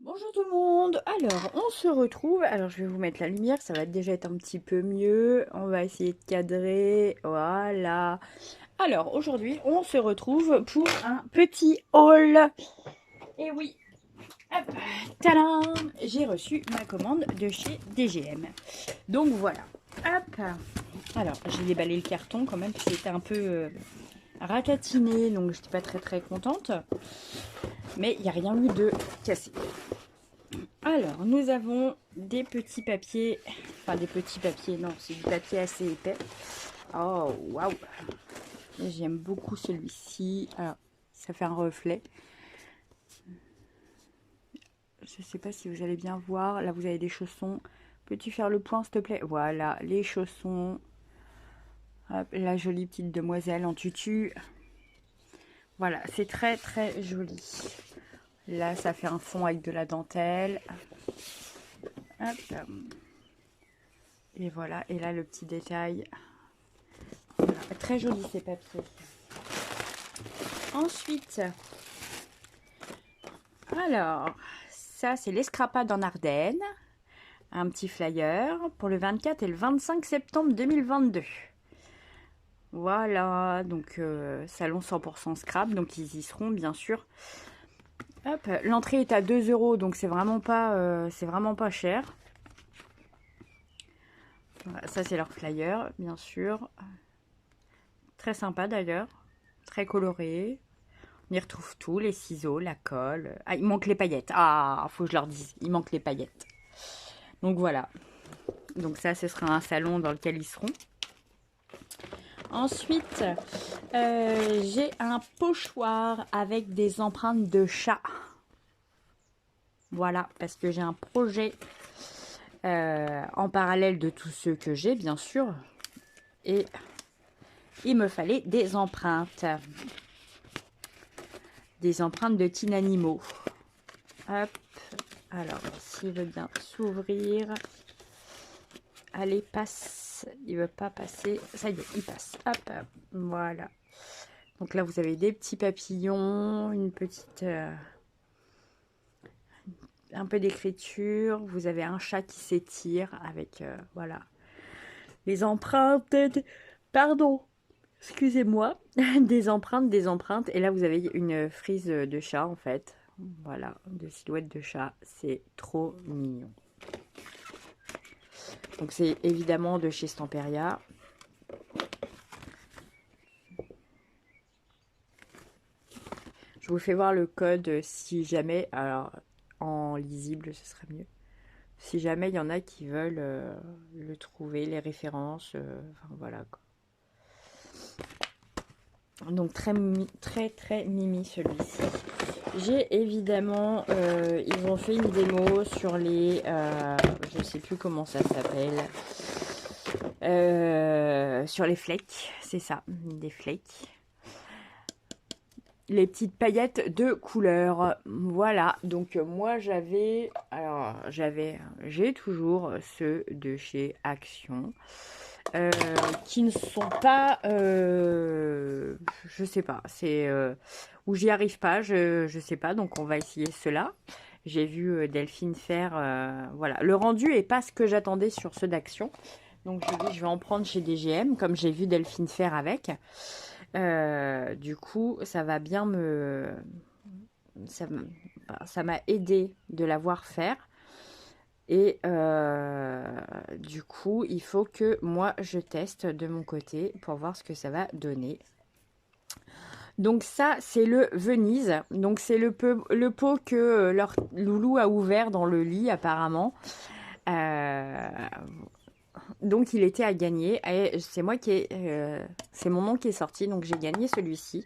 Bonjour tout le monde. Alors, on se retrouve. Alors, je vais vous mettre la lumière, ça va déjà être un petit peu mieux. On va essayer de cadrer. Voilà. Alors, aujourd'hui, on se retrouve pour un petit haul. Et oui, hop, tadam, j'ai reçu ma commande de chez DGM. Donc voilà. Hop. Alors, j'ai déballé le carton quand même, parce que c'était un peu ratatiné, donc j'étais pas très contente. Mais il n'y a rien eu de cassé. Alors, nous avons des petits papiers, enfin des petits papiers, non, c'est du papier assez épais. Oh, waouh! J'aime beaucoup celui-ci. Alors, ça fait un reflet. Je ne sais pas si vous allez bien voir. Là, vous avez des chaussons. Peux-tu faire le point, s'il te plaît? Voilà, les chaussons. Hop, la jolie petite demoiselle en tutu. Voilà, c'est très joli. Là, ça fait un fond avec de la dentelle. Hop. Et voilà, et là, le petit détail. Voilà, très joli ces papiers. Ensuite, alors, ça c'est l'escrapade en Ardennes. Un petit flyer pour le 24 et le 25 septembre 2022. Voilà, donc salon 100% scrap, donc ils y seront bien sûr. Hop, l'entrée est à 2 euros, donc c'est vraiment pas cher. Voilà, ça c'est leur flyer, bien sûr. Très sympa d'ailleurs, très coloré. On y retrouve tout, les ciseaux, la colle. Ah, il manque les paillettes. Ah, faut que je leur dise, il manque les paillettes. Donc voilà. Donc ça, ce sera un salon dans lequel ils seront. Ensuite, j'ai un pochoir avec des empreintes de chat. Voilà, parce que j'ai un projet en parallèle de tous ceux que j'ai, bien sûr. Et il me fallait des empreintes. Des empreintes de petits animaux. Hop. Alors, s'il veut bien s'ouvrir. Allez, passe. Il veut pas passer. Ça y est, il passe. Hop, hop. Voilà. Donc là, vous avez des petits papillons, une petite... un peu d'écriture. Vous avez un chat qui s'étire avec... voilà. Les empreintes... Pardon. Excusez-moi. Des empreintes. Et là, vous avez une frise de chat, en fait. Voilà, de silhouette de chat. C'est trop mignon. Donc c'est évidemment de chez Stamperia. Je vous fais voir le code si jamais, alors en lisible ce serait mieux. Si jamais il y en a qui veulent le trouver, les références, enfin voilà quoi. Donc très mimi celui-ci. J'ai évidemment, ils ont fait une démo sur les, je sais plus comment ça s'appelle, sur les flakes, c'est ça, des flakes. Les petites paillettes de couleur. Voilà, donc moi j'ai toujours ceux de chez Action. Qui ne sont pas, je sais pas, c'est où j'y arrive pas, je sais pas, donc on va essayer cela. J'ai vu Delphine faire, voilà, le rendu est pas ce que j'attendais sur ceux d'Action, donc je dis je vais en prendre chez DGM comme j'ai vu Delphine faire avec. Du coup, ça va bien ça m'a aidé de la voir faire. Et du coup, il faut que moi, je teste de mon côté pour voir ce que ça va donner. Donc ça, c'est le Venise. Donc c'est le pot que leur loulou a ouvert dans le lit, apparemment. Donc il était à gagner. Et c'est c'est mon nom qui est sorti, donc j'ai gagné celui-ci.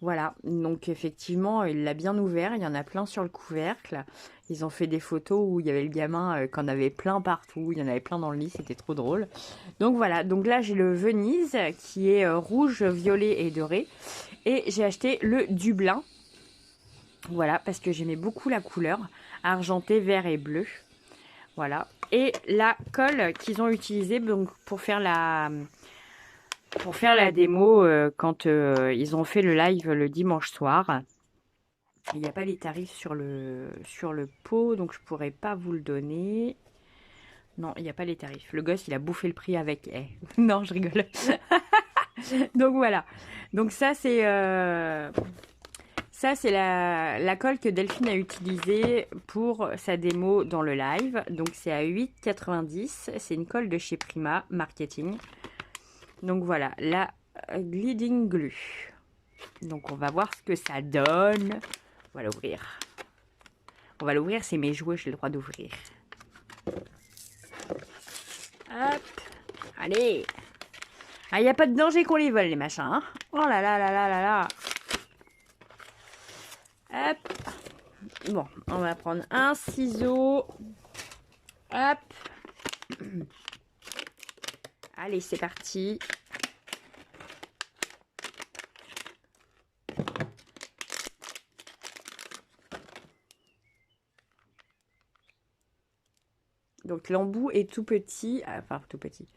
Voilà, donc effectivement, il l'a bien ouvert, il y en a plein sur le couvercle. Ils ont fait des photos où il y avait le gamin qui en avait plein partout, il y en avait plein dans le lit, c'était trop drôle. Donc voilà, donc là j'ai le Venise qui est rouge, violet et doré. Et j'ai acheté le Dublin, voilà, parce que j'aimais beaucoup la couleur, argenté, vert et bleu. Voilà, et la colle qu'ils ont utilisée donc, pour faire la démo quand ils ont fait le live le dimanche soir. Il n'y a pas les tarifs sur le pot, donc je pourrais pas vous le donner. Non, il n'y a pas les tarifs. Le gosse, il a bouffé le prix avec. Eh. Non, je rigole. Donc voilà. Donc ça, c'est la colle que Delphine a utilisée pour sa démo dans le live. Donc c'est à 8,90 €. C'est une colle de chez Prima Marketing. Donc voilà, la Gliding Glue. Donc on va voir ce que ça donne. On va l'ouvrir. On va l'ouvrir, c'est mes jouets, j'ai le droit d'ouvrir. Hop, allez. Ah, il n'y a pas de danger qu'on les vole, les machins. Hein. Oh là là là là là là. Hop. Bon, on va prendre un ciseau. Hop. Allez, c'est parti. Donc l'embout est tout petit, enfin tout petit.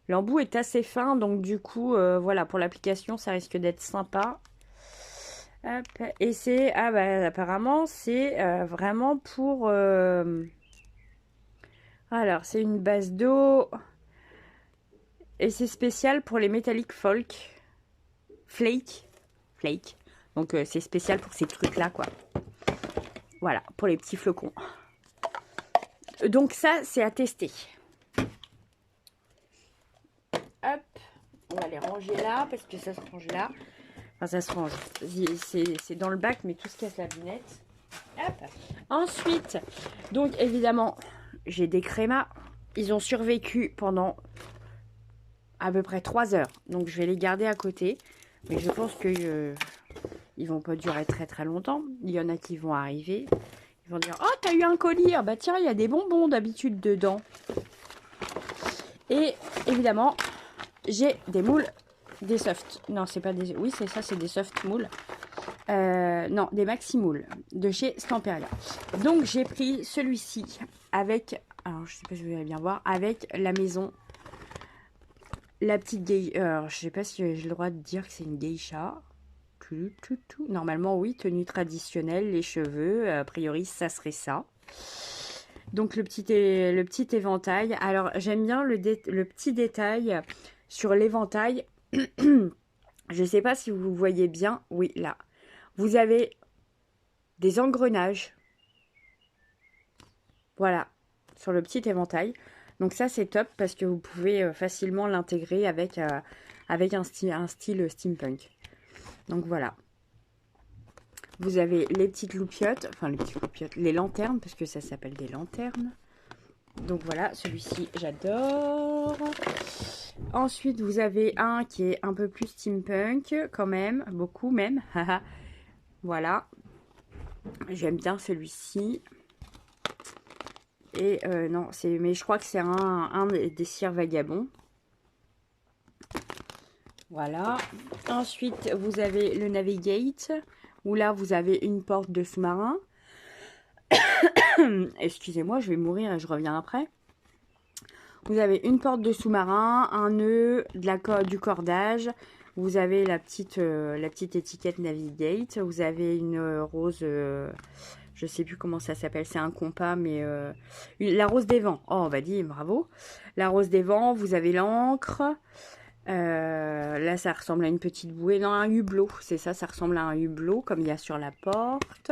L'embout est assez fin, donc du coup, voilà, pour l'application, ça risque d'être sympa. Hop. Et c'est, ah bah apparemment, c'est vraiment pour... Alors, c'est une base d'eau. Et c'est spécial pour les métalliques flake. Donc c'est spécial pour ces trucs-là, quoi. Voilà, pour les petits flocons. Donc ça, c'est à tester. Hop, on va les ranger là, parce que ça se range là. Enfin, ça se range. C'est dans le bac, mais tout se casse la lunette. Hop. Ensuite, donc évidemment, j'ai des crémas. Ils ont survécu pendant à peu près 3 heures. Donc je vais les garder à côté. Mais je pense que ils vont pas durer très très longtemps. Il y en a qui vont arriver. Ils vont dire, oh, t'as eu un colis. Bah tiens, il y a des bonbons d'habitude dedans. Et évidemment, j'ai des moules, des soft. Non, c'est pas des... Oui, c'est ça, c'est des soft moules. Non, des maxi moules de chez Stamperia. Donc, j'ai pris celui-ci avec... Alors, je sais pas si vous allez bien voir. Avec la maison. La petite geisha. Je sais pas si j'ai le droit de dire que c'est une geisha. Normalement, oui. Tenue traditionnelle, les cheveux. A priori, ça serait ça. Donc, le petit éventail. Alors, j'aime bien le petit détail sur l'éventail. Je ne sais pas si vous voyez bien. Oui, là. Vous avez des engrenages. Voilà. Sur le petit éventail. Donc ça, c'est top parce que vous pouvez facilement l'intégrer avec un style steampunk. Donc voilà. Vous avez les petites loupiottes. Enfin, les petites loupiottes. Les lanternes, parce que ça s'appelle des lanternes. Donc voilà, celui-ci, j'adore. Ensuite, vous avez un qui est un peu plus steampunk, quand même. Beaucoup même. Voilà. J'aime bien celui-ci. Et non, mais je crois que c'est un des cires vagabonds. Voilà. Ensuite, vous avez le Navigate, où là, vous avez une porte de sous-marin. Excusez-moi, je vais mourir et je reviens après. Vous avez une porte de sous-marin, un nœud, du cordage. Vous avez la petite étiquette Navigate. Vous avez une rose, je sais plus comment ça s'appelle, c'est un compas, mais la rose des vents. Oh, bah dis, bravo. La rose des vents, vous avez l'encre. Là, ça ressemble à une petite bouée. Non, un hublot, c'est ça, ça ressemble à un hublot, comme il y a sur la porte.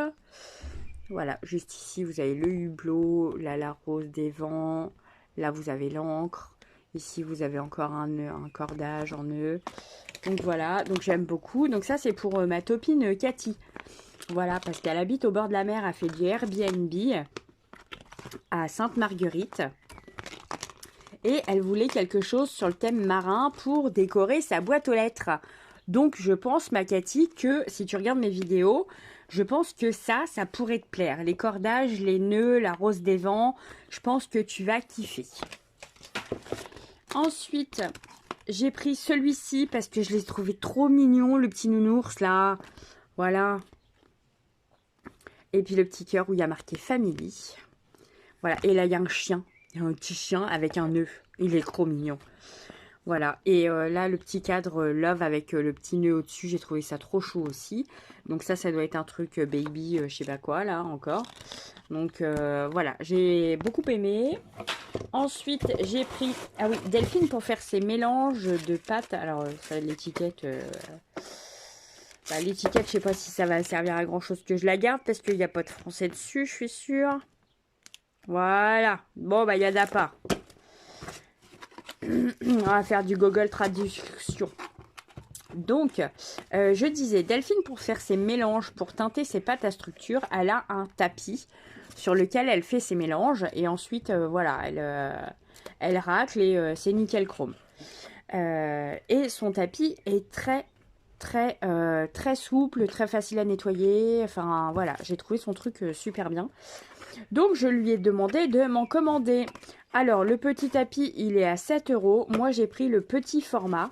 Voilà, juste ici, vous avez le hublot, là, la rose des vents. Là, vous avez l'encre. Ici, vous avez encore un nœud, un cordage en nœud. Donc voilà, donc j'aime beaucoup. Donc ça, c'est pour ma copine Cathy. Voilà, parce qu'elle habite au bord de la mer, elle fait du Airbnb à Sainte-Marguerite. Et elle voulait quelque chose sur le thème marin pour décorer sa boîte aux lettres. Donc je pense, ma Cathy, que si tu regardes mes vidéos, je pense que ça pourrait te plaire. Les cordages, les nœuds, la rose des vents, je pense que tu vas kiffer. Ensuite, j'ai pris celui-ci parce que je l'ai trouvé trop mignon, le petit nounours là. Voilà. Et puis le petit cœur où il y a marqué Family. Voilà. Et là, il y a un chien. Il y a un petit chien avec un nœud. Il est trop mignon. Voilà, et là, le petit cadre Love avec le petit nœud au-dessus, j'ai trouvé ça trop chou aussi. Donc ça doit être un truc baby, je sais pas quoi, là, encore. Donc voilà, j'ai beaucoup aimé. Ensuite, j'ai pris, ah oui, Delphine pour faire ses mélanges de pâtes. Alors, ça, l'étiquette, bah, l'étiquette, je sais pas si ça va servir à grand chose que je la garde parce qu'il n'y a pas de français dessus, je suis sûre. Voilà, bon, bah, il y a d'APA. On va faire du Google Traduction. Donc, je disais, Delphine, pour faire ses mélanges, pour teinter ses pâtes à structure, elle a un tapis sur lequel elle fait ses mélanges. Et ensuite, voilà, elle racle et c'est nickel chrome. Et son tapis est très souple, très facile à nettoyer. Enfin, voilà, j'ai trouvé son truc super bien. Donc, je lui ai demandé de m'en commander. Alors, le petit tapis, il est à 7 €. Moi, j'ai pris le petit format.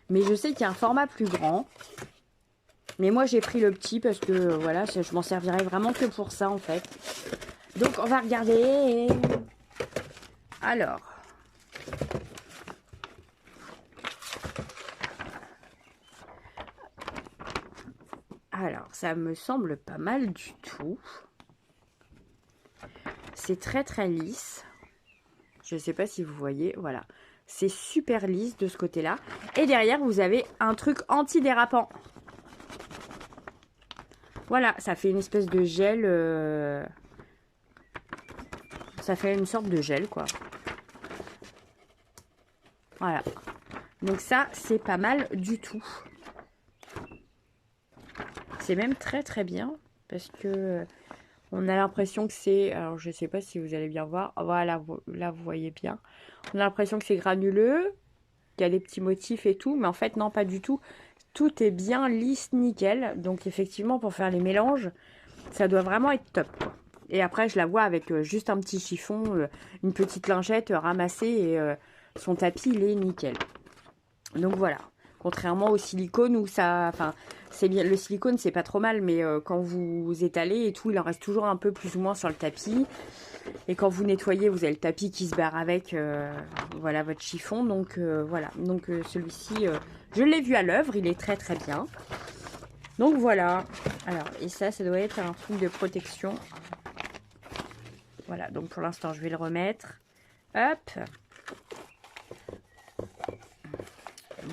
Mais je sais qu'il y a un format plus grand. Mais moi, j'ai pris le petit parce que, voilà, je m'en servirai vraiment que pour ça, en fait. Donc, on va regarder. Alors. Alors, ça me semble pas mal du tout. C'est très lisse. Je ne sais pas si vous voyez, voilà. C'est super lisse de ce côté-là. Et derrière, vous avez un truc anti-dérapant. Voilà, ça fait une espèce de gel. Ça fait une sorte de gel, quoi. Voilà. Donc ça, c'est pas mal du tout. C'est même très bien. Parce que on a l'impression que c'est... Alors, je sais pas si vous allez bien voir. Voilà, là, vous voyez bien. On a l'impression que c'est granuleux. Qu'il y a des petits motifs et tout. Mais en fait, non, pas du tout. Tout est bien lisse, nickel. Donc, effectivement, pour faire les mélanges, ça doit vraiment être top, quoi. Et après, je la vois avec juste un petit chiffon, une petite lingette ramassée et son tapis, il est nickel. Donc voilà. Contrairement au silicone où ça... Enfin, c'est bien. Le silicone, c'est pas trop mal, mais quand vous étalez et tout, il en reste toujours un peu plus ou moins sur le tapis. Et quand vous nettoyez, vous avez le tapis qui se barre avec voilà, votre chiffon. Donc voilà. Donc celui-ci, je l'ai vu à l'œuvre. Il est très bien. Donc voilà. Alors, et ça doit être un truc de protection. Voilà, donc pour l'instant, je vais le remettre. Hop.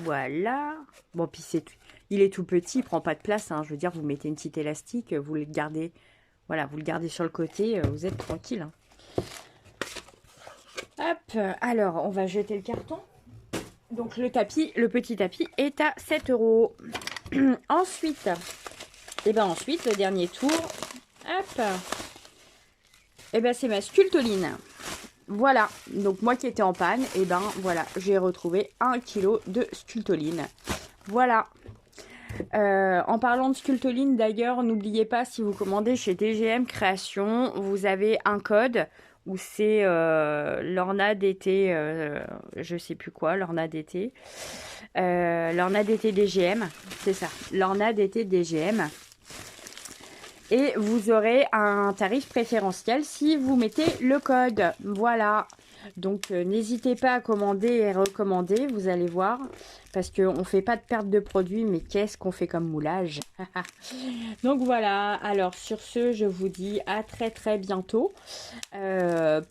Voilà. Bon, puis il est tout petit, il prend pas de place. Hein. Je veux dire, vous mettez une petite élastique, vous le gardez. Voilà, vous le gardez sur le côté, vous êtes tranquille. Hein. Hop. Alors, on va jeter le carton. Donc le petit tapis est à 7 €. Ensuite, le dernier tour. Hop. Et ben c'est ma sculptoline. Voilà, donc moi qui étais en panne, et ben voilà, j'ai retrouvé 1 kg de sculptoline. Voilà. En parlant de sculptoline, d'ailleurs, n'oubliez pas, si vous commandez chez DGM Création, vous avez un code où c'est l'orna d'été, je sais plus quoi, l'orna d'été. L'orna d'été DGM, c'est ça, l'orna d'été DGM. Et vous aurez un tarif préférentiel si vous mettez le code. Voilà. Donc, n'hésitez pas à commander et recommander. Vous allez voir. Parce qu'on ne fait pas de perte de produit. Mais qu'est-ce qu'on fait comme moulage. Donc, voilà. Alors, sur ce, je vous dis à très bientôt.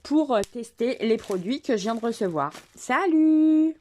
Pour tester les produits que je viens de recevoir. Salut!